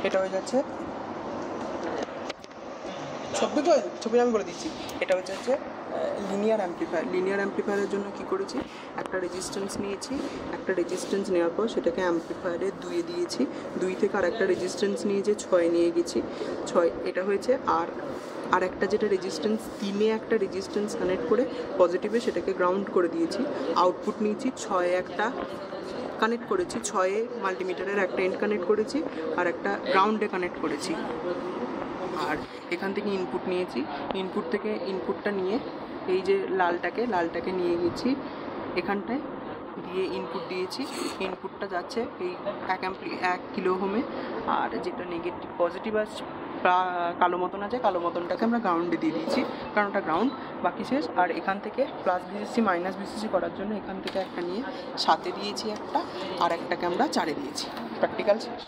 এটা হয়ে যাচ্ছে ছবি আমি বলে দিচ্ছি। এটা হচ্ছে লিনিয়ার অ্যাম্প্লিফায়ারের জন্য কি করেছি, একটা রেজিস্ট্যান্স নিয়েছি, একটা রেজিস্ট্যান্স নেওয়ার পর সেটাকে অ্যাম্প্লিফায়ারে 2 দিয়েছি, 2 থেকে আর একটা রেজিস্ট্যান্স নিয়ে যে 6 নিয়ে গেছি, 6 এটা হয়েছে। আর একটা যেটা রেজিস্ট্যান্স 3-এ একটা রেজিস্ট্যান্স কানেক্ট করে পজিটিভে সেটাকে গ্রাউন্ড করে দিয়েছি। আউটপুট নিয়েছি 6-এ একটা কানেক্ট করেছি, 6-এ মাল্টিমিটারের একটা এন্ড কানেক্ট করেছি আর একটা গ্রাউন্ডে কানেক্ট করেছি। আর এখান থেকে ইনপুট নিয়েছি, ইনপুট থেকে ইনপুটটা নিয়ে এই যে লালটাকে নিয়ে গেছি এখানটায়, দিয়ে ইনপুট দিয়েছি। ইনপুটটা যাচ্ছে এই 1 কিলো ওহমে, আর যেটা নেগেটিভ পজিটিভ আসছে কালো মতন আছে, কালো মতনটাকে আমরা গ্রাউন্ডে দিয়ে দিয়েছি, কারণ ওটা গ্রাউন্ড, বাকি শেষ। আর এখান থেকে প্লাস ভিসিসি মাইনাস ভিসিসি করার জন্য এখান থেকে একটা নিয়ে 7-এ দিয়েছি একটা, আর একটাকে আমরা 4-এ দিয়েছি। প্র্যাকটিক্যাল শেষ।